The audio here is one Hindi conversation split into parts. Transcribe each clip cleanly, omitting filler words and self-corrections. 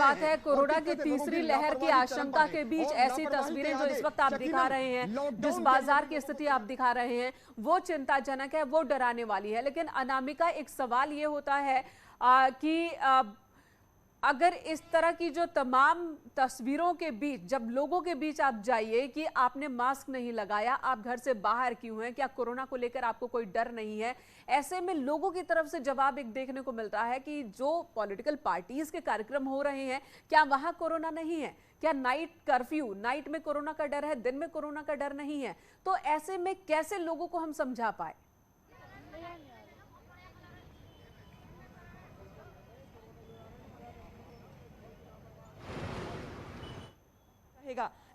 बात है, कोरोना की तीसरी लहर की आशंका के बीच ऐसी तस्वीरें जो इस वक्त आप दिखा रहे हैं, जिस बाजार की स्थिति आप दिखा रहे हैं, वो चिंताजनक है, वो डराने वाली है। लेकिन अनामिका, एक सवाल ये होता है कि अगर इस तरह की जो तमाम तस्वीरों के बीच, जब लोगों के बीच आप जाइए कि आपने मास्क नहीं लगाया, आप घर से बाहर क्यों हैं, क्या कोरोना को लेकर आपको कोई डर नहीं है, ऐसे में लोगों की तरफ से जवाब एक देखने को मिलता है कि जो पॉलिटिकल पार्टीज के कार्यक्रम हो रहे हैं, क्या वहां कोरोना नहीं है? क्या नाइट कर्फ्यू, नाइट में कोरोना का डर है, दिन में कोरोना का डर नहीं है? तो ऐसे में कैसे लोगों को हम समझा पाए?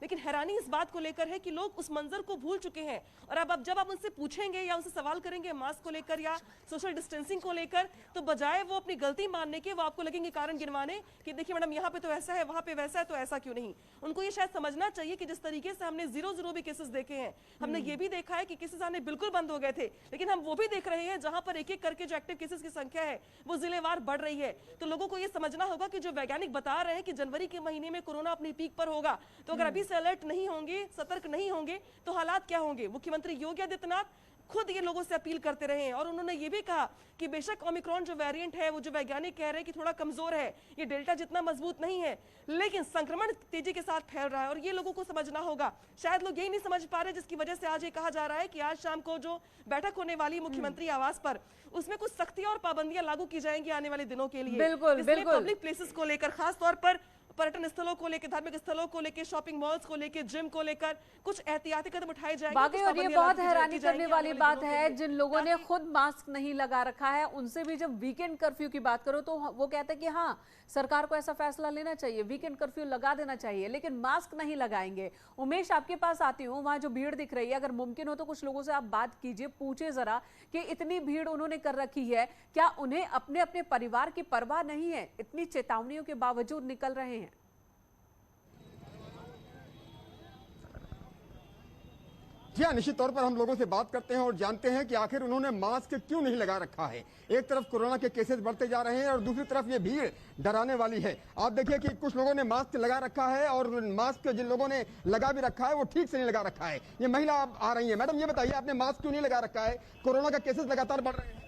लेकिन हैरानी इस बात को लेकर है कि लोग उस मंजर को भूल चुके हैं। और अब जब आप उनसे पूछेंगे या उनसे सवाल करेंगे मास्क को लेकर या सोशल डिस्टेंसिंग को लेकर, तो बजाय वो अपनी गलती मानने के, वो आपको लगेंगे कारण गिनवाने कि देखिए मैडम यहाँ पे तो ऐसा है, वहां पे वैसा है, तो ऐसा क्यों नहीं। उनको ये शायद समझना चाहिए कि जिस तरीके से हमने 0-0 भी केसेस देखे हैं, हमने ये भी देखा है कि केसेस आने बिल्कुल बंद हो गए थे, लेकिन हम वो भी देख रहे हैं जहां पर एक एक करके जो एक्टिव केसेस की संख्या है वो जिलेवार बढ़ रही है। तो लोगों को ये समझना होगा कि जो वैज्ञानिक बता रहे हैं कि जनवरी के महीने में कोरोना अपनी पीक पर होगा, तो अगर अभी से अलर्ट नहीं होंगे, सतर्क नहीं होंगे, तो हालात क्या होंगे। मुख्यमंत्री योगी आदित्यनाथ खुद ये लोगों से अपील करते रहे हैं और उन्होंने ये भी कहा कि बेशक ओमिक्रॉन जो वेरिएंट है, वो जो वैज्ञानिक कह रहे हैं कि थोड़ा कमजोर है, ये डेल्टा जितना मजबूत नहीं है, लेकिन संक्रमण तेजी के साथ फैल रहा है और ये लोगों को समझना होगा। शायद लोग यही नहीं समझ पा रहे, जिसकी वजह से आज ये कहा जा रहा है कि आज शाम को जो बैठक होने वाली मुख्यमंत्री आवास पर, उसमें कुछ सख्तियां और पाबंदियां लागू की जाएंगी आने वाले दिनों के लिए। बिल्कुल, बिल्कुल। पब्लिक प्लेसेस को लेकर, खासतौर पर पर्यटन स्थलों को लेकर, धार्मिक स्थलों को लेकर, शॉपिंग मॉल्स को लेकर, जिम को लेकर कुछ एहतियाती कदम उठाए जाएंगे। बाकी और ये बहुत हैरानी करने वाली बात है, जिन लोगों ने खुद मास्क नहीं लगा रखा है, उनसे भी जब वीकेंड कर्फ्यू की बात करो तो वो कहते हैं कि हाँ, सरकार को ऐसा फैसला लेना चाहिए, वीकेंड कर्फ्यू लगा देना चाहिए, लेकिन मास्क नहीं लगाएंगे। उमेश, आपके पास आती हूँ, वहां जो भीड़ दिख रही है, अगर मुमकिन हो तो कुछ लोगों से आप बात कीजिए, पूछे जरा कि इतनी भीड़ उन्होंने कर रखी है, क्या उन्हें अपने अपने परिवार की परवाह नहीं है? इतनी चेतावनियों के बावजूद निकल रहे हैं। जी हाँ, निश्चित तौर पर हम लोगों से बात करते हैं और जानते हैं कि आखिर उन्होंने मास्क क्यों नहीं लगा रखा है। एक तरफ कोरोना के केसेस बढ़ते जा रहे हैं और दूसरी तरफ ये भीड़ डराने वाली है। आप देखिए कि कुछ लोगों ने मास्क लगा रखा है और मास्क जिन लोगों ने लगा भी रखा है वो ठीक से नहीं लगा रखा है। ये महिला आ रही है। मैडम, ये बताइए, आपने मास्क क्यों नहीं लगा रखा है? कोरोना का केसेस लगातार बढ़ रहे हैं,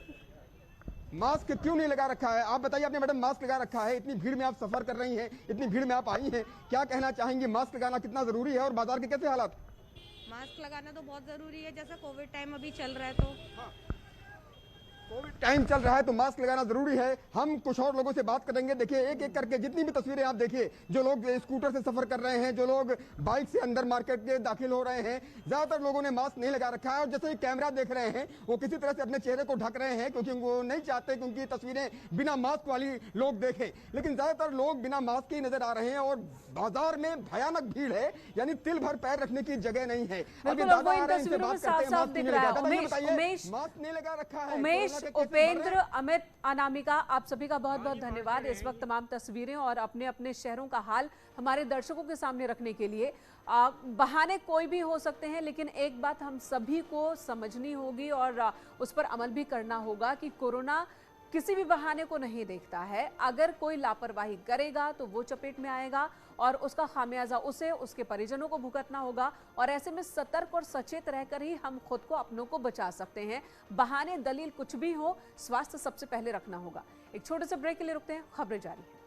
मास्क क्यों नहीं लगा रखा है? आप बताइए, आपने मैडम मास्क लगा रखा है, इतनी भीड़ में आप सफर कर रही हैं, इतनी भीड़ में आप आई हैं, क्या कहना चाहेंगी? मास्क लगाना कितना जरूरी है और बाजार के कैसे हालात? मास्क लगाना तो बहुत जरूरी है, जैसा कोविड टाइम अभी चल रहा है तो कोविड टाइम चल रहा है तो मास्क लगाना जरूरी है। हम कुछ और लोगों से बात करेंगे। देखिए, एक एक करके जितनी भी तस्वीरें आप देखिए, जो लोग स्कूटर से सफर कर रहे हैं, जो लोग बाइक से अंदर मार्केट के दाखिल हो रहे हैं, ज्यादातर लोगों ने मास्क नहीं लगा रखा है। और जैसे ही कैमरा देख रहे हैं, वो किसी तरह से अपने चेहरे को ढक रहे हैं, क्योंकि वो नहीं चाहते क्योंकि तस्वीरें बिना मास्क वाली लोग देखें। लेकिन ज्यादातर लोग बिना मास्क के ही नजर आ रहे हैं और बाजार में भयानक भीड़ है, यानी तिल भर पैर रखने की जगह नहीं है। अभी दादा आ रहे हैं, इनसे बात करते हैं। मास्क नहीं लगा रखा है। उमेश, उपेंद्र, अमित, अनामिका, आप सभी का बहुत बहुत धन्यवाद इस वक्त तमाम तस्वीरें और अपने अपने शहरों का हाल हमारे दर्शकों के सामने रखने के लिए। बहाने कोई भी हो सकते हैं, लेकिन एक बात हम सभी को समझनी होगी और उस पर अमल भी करना होगा कि कोरोना किसी भी बहाने को नहीं देखता है। अगर कोई लापरवाही करेगा तो वो चपेट में आएगा और उसका खामियाजा उसे, उसके परिजनों को भुगतना होगा। और ऐसे में सतर्क और सचेत रहकर ही हम खुद को, अपनों को बचा सकते हैं। बहाने, दलील कुछ भी हो, स्वास्थ्य सबसे पहले रखना होगा। एक छोटे से ब्रेक के लिए रुकते हैं, खबरें जारी हैं।